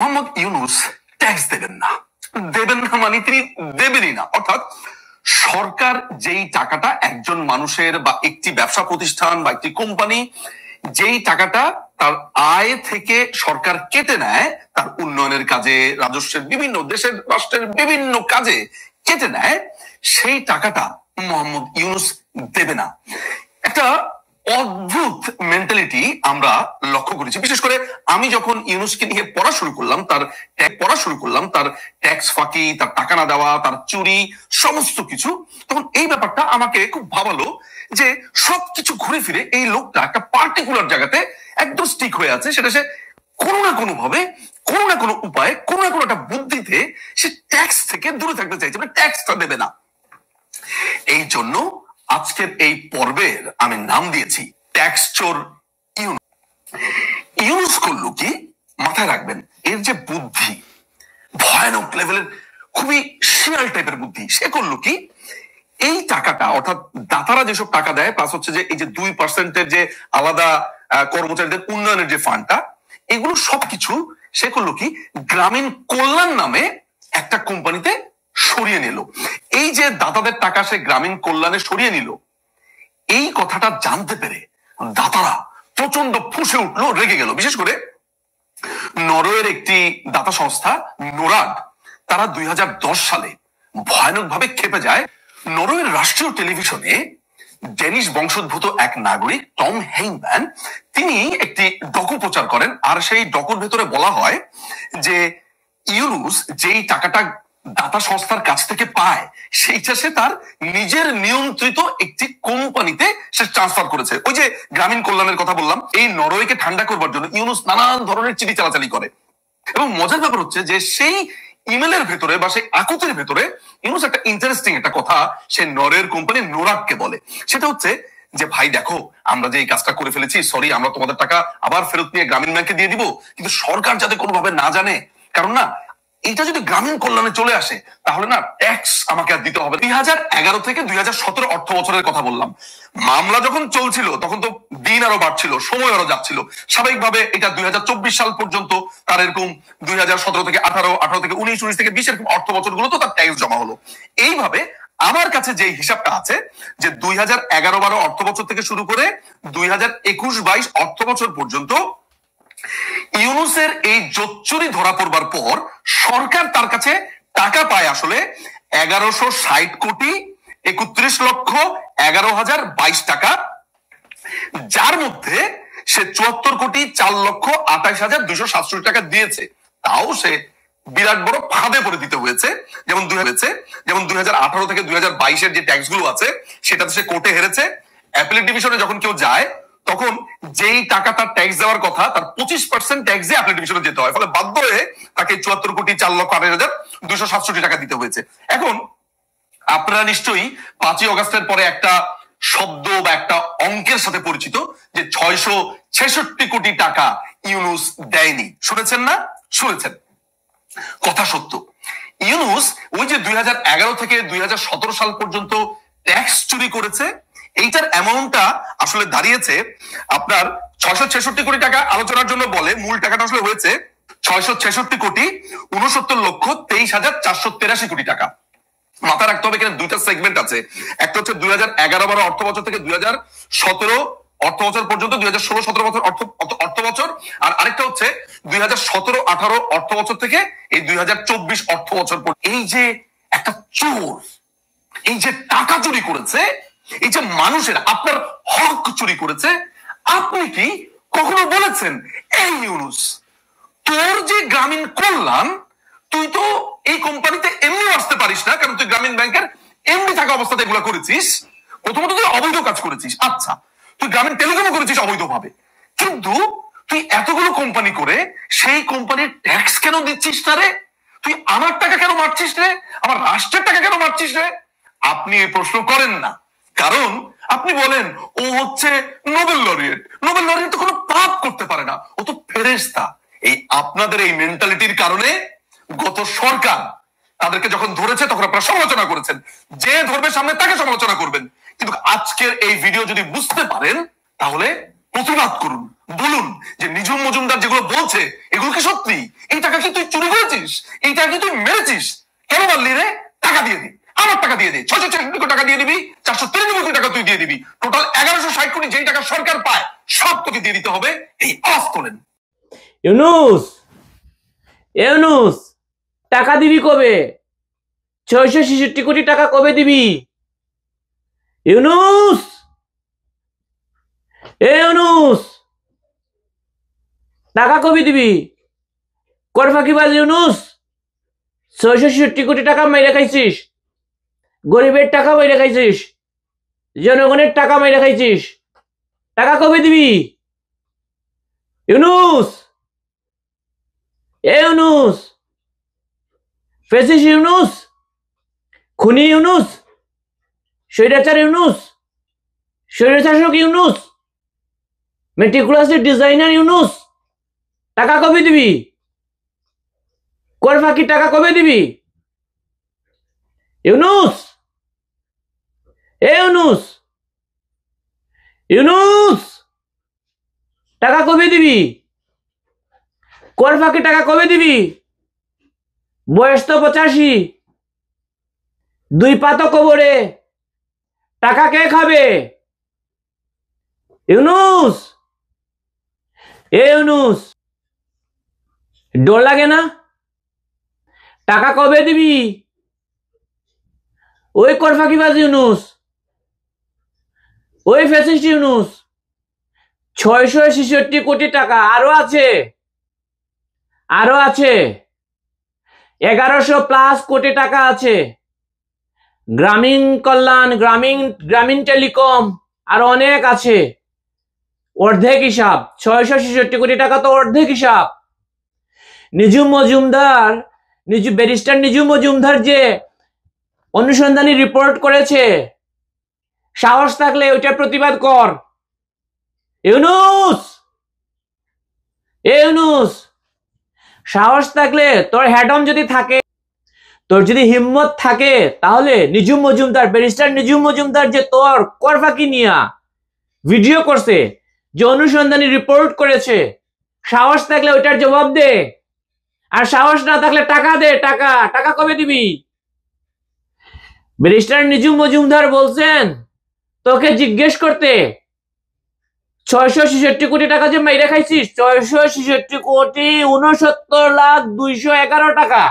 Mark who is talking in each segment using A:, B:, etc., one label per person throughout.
A: Mohammad Yunus tax দেবেন না মানে তিনি দেবেনই না। অর্থাৎ সরকার যেই টাকাটা একজন মানুষের বা একটি ব্যবসা প্রতিষ্ঠান বা একটি কোম্পানি যেই টাকাটা তার আয় থেকে সরকার কেটে নেয় তার উন্নয়নের কাজে, রাজস্বের বিভিন্ন দেশের রাষ্ট্রের বিভিন্ন কাজে কেটে নেয়, সেই টাকাটা মোহাম্মদ ইউনূস দেবে না। একটা অদ্ভুত মেন্টালিটি আমরা লক্ষ্য করেছি। বিশেষ করে আমি যখন ইউনূসকে নিয়ে পড়া শুরু করলাম, তার ট্যাক্স ফাঁকি, তার টাকা না দেওয়া, তার চুরি, সমস্ত কিছু, তখন এই ব্যাপারটা আমাকে খুব ভাবালো যে সবকিছু ঘুরে ফিরে এই লোকটা একটা পার্টিকুলার জায়গাতে একদম স্টিক হয়ে আছে। সেটা সে কোনো না কোনো ভাবে, কোনো না কোনো উপায়ে, কোনো না কোনো একটা বুদ্ধিতে সে ট্যাক্স থেকে দূরে থাকতে চাইছে, মানে ট্যাক্সটা দেবে না। এই জন্য আজকের এই পর্বের আমি নাম দিয়েছি ট্যাক্স চোর ইউনূস। ইউনূস করলো কি, মাথায় রাখবেন, এর যে বুদ্ধি ভয়ানক লেভেলের, খুবই শিয়াল টাইপের বুদ্ধি। সে করলো কি, এই টাকাটা অর্থাৎ দাতারা যেসব টাকা দেয়, প্লাস হচ্ছে যে এই যে 2% যে আলাদা কর্মচারীদের উন্নয়নের যে ফান্ডটা, এগুলো সবকিছু সে করলো কি, গ্রামীণ কল্যাণ নামে একটা কোম্পানিতে সরিয়ে নিল। এই যে দাতাদের টাকা সে গ্রামীণ কল্যাণে সরিয়ে নিল, এই কথাটা জানতে পেরে দাতারা প্রচন্ড ফুঁসে উঠলো, রেগে গেল। বিশেষ করে নরওয়ের একটি দাতা সংস্থা নোরাড, তারা 2010 সালে ভয়ানক ভাবে ক্ষেপে যায়। নরওয়ের রাষ্ট্রীয় টেলিভিশনে ডেনিশ বংশোদ্ভূত এক নাগরিক টম হেইনম্যান, তিনি একটি ডকু প্রচার করেন। আর সেই ডকুর ভেতরে বলা হয় যে ইউনূস যেই টাকাটা দাতা সংস্থার কাছ থেকে পায়, সেইটা সে তার নিজের নিয়ন্ত্রিত একটি কোম্পানিতে সে ট্রান্সফার করেছে। ওই যে গ্রামীণ কল্যাণের কথা বললাম, এই নরওয়েকে ঠান্ডা করবার জন্য ইউনূস নানান ধরনের চিঠি চালাচালি করে। এবং মজার ব্যাপার হচ্ছে যে সেই ইমেলের ভেতরে বা সেই আকুতির ভেতরে ইউনূস একটা ইন্টারেস্টিং একটা কথা সে নরওয়ের কোম্পানি নোরাককে বলে। সেটা হচ্ছে যে, ভাই দেখো, আমরা যে এই কাজটা করে ফেলেছি, সরি, আমরা তোমাদের টাকা আবার ফেরত নিয়ে গ্রামীণ ব্যাংকে দিয়ে দিব, কিন্তু সরকার যাতে কোনোভাবে না জানে, কারণ না এটা যদি গ্রামীণ কল্যাণে চলে আসে তাহলে না ট্যাক্স আমাকে আর দিতে হবে। 2011 থেকে 2017 অর্থ বছরের কথা বললাম। মামলা যখন চলছিল তখন তো দিন আরো বাড়ছিল, সময় আরো যাচ্ছিল। স্বাভাবিকভাবে এটা 2024 সাল পর্যন্ত তার এরকম 2017 থেকে 18, 18 থেকে 19, 19 থেকে 20 এরকম অর্থ বছরগুলো তো তার ট্যাক্স জমা হলো। এইভাবে আমার কাছে যে হিসাবটা আছে যে 2011-12 অর্থ বছর থেকে শুরু করে 2021-22 অর্থ বছর পর্যন্ত ইউনূসের এই জোচ্চুরি ধরা পড়বার পর সরকার তার কাছে টাকা পায় আসলে 1160 কোটি 31,11,022 টাকা, যার মধ্যে সে 74 কোটি 4,28,267 টাকা দিয়েছে। তাও সে বিরাট বড় ফাঁদে পড়ে দিতে হয়েছে। যেমন 2018 থেকে 2022 যে ট্যাক্স গুলো আছে সেটাতে সে কোর্টে হেরেছে। অ্যাপিলেট ডিভিশনে যখন কেউ যায় তখন যেই টাকাটা ট্যাক্স দেওয়ার কথা তার 25% ট্যাক্স দিয়ে অ্যাপিলেট ডিভিশনে যেতে হয়, ফলে বাধ্য হয়ে তাকে 74 কোটি 4,28,267 টাকা দিতে হয়েছে। এখন আপনারা নিশ্চয়ই 5ই অগাস্টের পরে একটা শব্দ বা একটা অঙ্কের সাথে পরিচিত যে 666 কোটি টাকা ইউনূস দেয়নি। শুনেছেন না? শুনেছেন। কথা সত্য, ইউনূস ওই যে 2011 থেকে 2017 সাল পর্যন্ত ট্যাক্স চুরি করেছে, এইটার অ্যামাউন্টটা আসলে দাঁড়িয়েছে আপনার 666 কোটি টাকা। আলোচনার জন্য বলে মূল টাকাটা আসলে হয়েছে 666 কোটি 69,23,483 কোটি টাকা। মাথায় রাখতে হবে এখানে দুইটা সেগমেন্ট আছে। একটা হচ্ছে 2011-12 অর্থ বছর থেকে 2017 অর্থ বছর পর্যন্ত, 2016-17 বছর অর্থ বছর, আর আরেকটা হচ্ছে 2017-18 অর্থ বছর থেকে এই 2024 অর্থ বছর পর্যন্ত। এই যে একটা চোর, এই যে টাকা চুরি করেছে, এই যে মানুষের আপনার হক চুরি করেছে, আপনি কি কখনো বলেছেন এই ইউনূস তোর যে গ্রামীণ কল্যাণ, তুই তো এই কোম্পানিতে এমনি আসতে পারিস না, কারণ তুই গ্রামীণ ব্যাংকের এমনি থাকা অবস্থাতে এগুলো করেছিস। প্রথমত তুই অবৈধ কাজ করেছিস, আচ্ছা, তুই গ্রামীণ টেলিকমও করেছিস অবৈধভাবে, কিন্তু তুই এতগুলো কোম্পানি করে সেই কোম্পানির ট্যাক্স কেন দিচ্ছিস না রে? তুই আমার টাকা কেন মারছিস রে? আমার রাষ্ট্রের টাকা কেন মারছিস রে? আপনি এই প্রশ্ন করেন না, কারণ আপনি বলেন ও হচ্ছে নোবেল লরিয়েট। নোবেল লরিয়েট তো কোনো পাপ করতে পারে না, ও তো ফেরেশতা। এই আপনাদের এই মেন্টালিটির কারণে গত সরকার তাদেরকে যখন ধরেছে তখন আপনারা সমালোচনা করেছেন, যে ধরবে সামনে তাকে সমালোচনা করবেন। কিন্তু আজকের এই ভিডিও যদি বুঝতে পারেন তাহলে প্রতিবাদ করুন, বলুন যে নিঝুম মজুমদার যেগুলো বলছে এগুলো কি সত্যি? এই টাকা কি তুই চুরি করেছিস? এই টাকা কি তুই মেরেছিস? কেন বললি রে? টাকা দিয়ে দি, আমার টাকা দিয়ে দে, 640 কোটি টাকা দিয়ে দিবি, 493 কোটি টাকা তুই দিয়ে দিবি, টোটাল 1160 কোটি যেই টাকা সরকার পায় সব তোকে দিয়ে দিতে হবে। এই আওয়াজ তোলেন।
B: ইউনুস, ইউনুস, টাকা দিবি কবে? 666 কোটি টাকা কবে দিবি? ইউনুস, ইউনুস, টাকা কবে দিবি? কর ফাঁকিবাজ ইউনুস, 666 কোটি টাকা মাইরে খাইছিস, গরিবের টাকা মাইরে খাইছিস, জনগণের টাকা মাইরে খাইছিস, টাকা কবে দিবি? ইউনুস, ইউনুস, ফেসিস ইউনুস, খুনি ইউনুস, স্বৈরাচার ইউনুস, স্বৈরশাসক ইউনুস, মেটিকুলাস ডিজাইনার ইউনুস, টাকা কবে দিবি? কর ফাঁকি টাকা কবে দিবি? ইউনুস, ইউনুস, ইউনুস, টাকা কবে দিবি? কর ফাঁকি টাকা কবে দিবি? বয়স তো 85, 2 পা তো কবরে, টাকা কে খাবে? ইউনুস, ইউনুস, ডর লাগে না? টাকা কবে দিবি? ওই কর ফাঁকিবাজ ইউনুস, ওই ফ্যাসিস্ট ইউনুস, 666 কোটি টাকা আরো আছে, আরো আছে, 1100+ কোটি টাকা আছে, গ্রামীণ কল্যাণ, গ্রামীণ টেলিকম আর অনেক আছে। অর্ধেক হিসাব, 666 কোটি টাকা তো অর্ধেক হিসাব। নিঝুম মজুমদার, ব্যারিস্টার নিঝুম মজুমদার যে অনুসন্ধানী রিপোর্ট করেছে, সাহস থাকলে ওইটা প্রতিবাদ কর। ইউনুস, ইউনুস, সাহস থাকলে, তোর হেডম যদি থাকে, তোর যদি হিম্মত থাকে, তাহলে নিঝুম মজুমদার, ব্যারিস্টার নিঝুম মজুমদার যে তোর কর ফাঁকি নিয়া ভিডিও করছে, যে অনুসন্ধানী রিপোর্ট করেছে, সাহস থাকলে ওইটার জবাব দে। আর সাহস না থাকলে টাকা দে। টাকা, টাকা কবে দিবি? ব্যারিস্টার নিঝুম মজুমদার বলছেন তোকে জিজ্ঞেস করতে, 666 কোটি টাকা যে মাইরে খাইছিস, 666 কোটি 69,211 টাকা,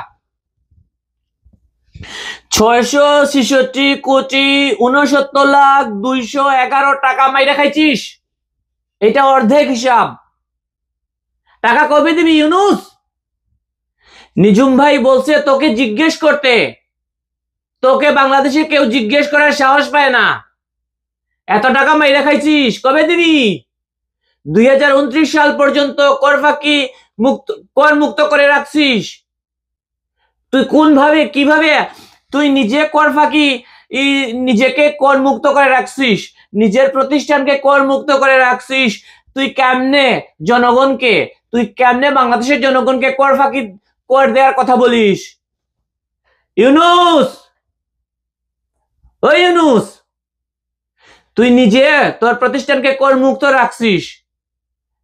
B: 666 কোটি 69,211 টাকা মাইরে খাইছিস। এটা অর্ধেক হিসাব। টাকা কবে দিবি ইউনুস? নিঝুম ভাই বলছে তোকে জিজ্ঞেস করতে, তোকে বাংলাদেশে কেউ জিজ্ঞেস করার সাহস পায় না। এত টাকা মাইরা খাইছিস, কবে দিবি? 2029 সাল পর্যন্ত কর ফাঁকি কর মুক্ত করে রাখছিস। তুই কোন ভাবে, কিভাবে তুই নিজে কর ফাঁকি, নিজেকে কর মুক্ত করে রাখছিস, নিজের প্রতিষ্ঠানকে কর মুক্ত করে রাখছিস? তুই কেমনে জনগণকে, তুই কেমনে বাংলাদেশের জনগণকে কর ফাঁকি কর দেওয়ার কথা বলিস? ইউনুস, ও ইউনুস, তুই নিজে তোর প্রতিষ্ঠানকে কর মুক্ত রাখছিস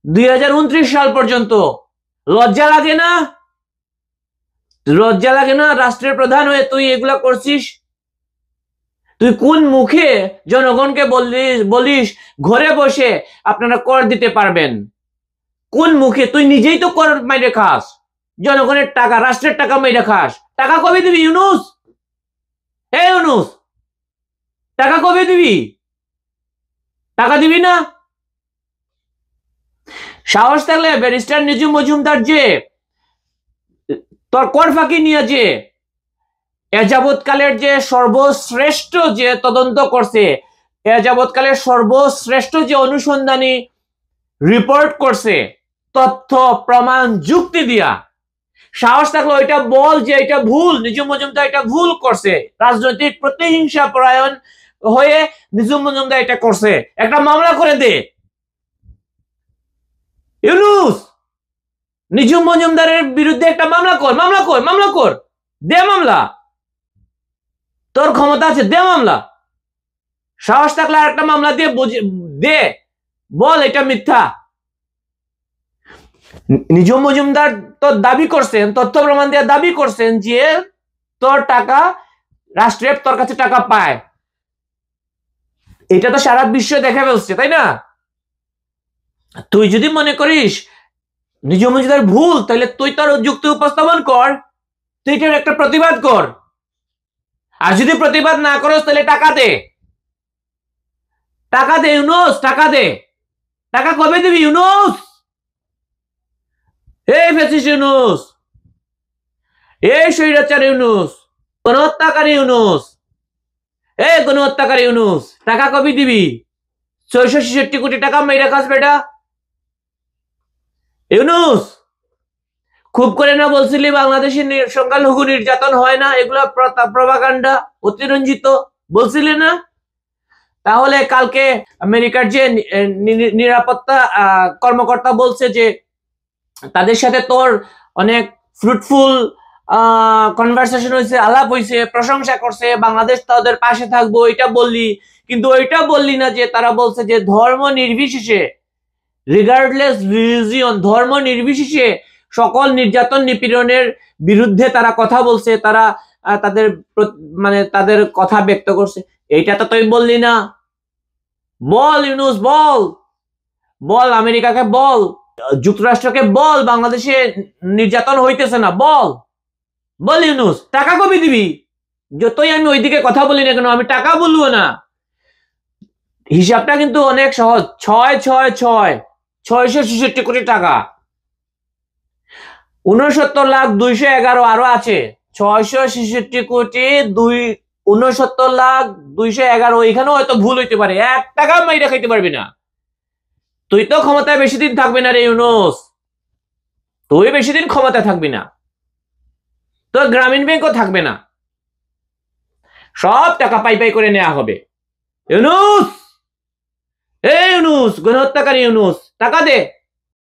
B: 2029 সাল পর্যন্ত। লজ্জা লাগে না? লজ্জা লাগে না? রাষ্ট্রের প্রধান হয়ে তুই এগুলা করছিস? তুই কোন মুখে জনগণকে বলিস ঘরে বসে আপনারা কর দিতে পারবেন? কোন মুখে? তুই নিজেই তো কর মাইরে খাস, জনগণের টাকা, রাষ্ট্রের টাকা মাইরে খাস। টাকা কবে দিবি ইউনুস? হে ইউনুস, টাকা কবে দিবি? টাকা দিবি না? সাহস থাকলে ব্যারিস্টার নিঝুম মজুমদার যে তোর কর ফাঁকি নিয়ে যে এযাবৎকালের যে সর্বশ্রেষ্ঠ যে তদন্ত করছে, এযাবৎকালের সর্বশ্রেষ্ঠ যে অনুসন্ধানী রিপোর্ট করছে, তথ্য প্রমাণ যুক্তি দিয়া, সাহস থাকলে ওইটা বল যে এটা ভুল, নিঝুম মজুমদার এটা ভুল করছে, রাজনৈতিক প্রতিহিংসা পরায়ণ হয়ে নিঝুম মজুমদার এটা করছে, একটা মামলা করে দে। ইউনুস, নিঝুম মজুমদারের বিরুদ্ধে একটা মামলা কর, মামলা কর, দে মামলা, তোর ক্ষমতা আছে, দে মামলা। সাহস থাকলে আর একটা মামলা দিয়ে দে, বল এটা মিথ্যা। নিঝুম মজুমদার তো দাবি করছেন, তথ্য প্রমাণ দিয়ে দাবি করছেন যে তোর টাকা রাষ্ট্রের তোর কাছে টাকা পায়। এটা তো সারা বিশ্ব দেখে ফেলছে, তাই না? তুই যদি মনে করিস নিঝুম মজুমদার ভুল, তাহলে তুই তোর যুক্তি উপস্থাপন কর, তুই এটার একটা প্রতিবাদ কর। আর যদি প্রতিবাদ না করস তাহলে টাকা দে, টাকা দে ইউনুস, টাকা দে। টাকা কবে দিবি ইউনুস? এই ফেসিস ইউনুস, এই স্বৈরাচার ইউনুস, গণহত্যাকারী ইউনুস, এই গণহত্যাকারী ইউনুস, টাকা কবে দিবি? 666 কোটি টাকা মেরে খাস বেটা ইউনুস। খুব করে না বলছিলি বাংলাদেশে সংখ্যালঘু নির্যাতন হয় না, এগুলো প্রপাগান্ডা, অতিরঞ্জিত, বলছিলি না? তাহলে কালকে আমেরিকার যে নিরাপত্তা কর্মকর্তা বলছে যে তাদের সাথে তোর অনেক ফ্রুটফুল কনভারসেশন হয়েছে, আলাপ হয়েছে, প্রশংসা করছে, বাংলাদেশ তাদের পাশে থাকবো, এটা বললি। কিন্তু ওইটা বললি না যে তারা বলছে যে ধর্ম নির্বিশেষে, রিগার্ডলেস রিলিজিয়ন, ধর্ম নির্বিশেষে সকল নির্যাতন নিপীড়নের বিরুদ্ধে তারা কথা বলছে, তারা তাদের মানে তাদের কথা ব্যক্ত করছে। এইটা তো তুই বললি না। বল ইউনুস, বল, বল আমেরিকাকে বল, যুক্তরাষ্ট্রকে বল বাংলাদেশে নির্যাতন হইতেছে না, বল, বল ইউনুস। টাকা কবে দিবি? যতই আমি ওইদিকে কথা বলি না কেন, আমি টাকা বলবো না। হিসাবটা কিন্তু অনেক সহজ, 666 কোটি টাকা, 69,211,000 আরো আছে, 666 কোটি 69,211,000। এখানেও হয়তো ভুল হইতে পারে, 1 টাকা মাইরা খাইতে পারবি না। তুই তো ক্ষমতায় বেশি দিন থাকবি না রে ইউনুস, তুই বেশি দিন ক্ষমতায় থাকবি না, তোর গ্রামীণ ব্যাংকও থাকবে না, সব টাকা পাই পাই করে নেওয়া হবে। ইউনুস, এই ইউনুস, গণহত্যাকারী ইউনুস, টাকা দে।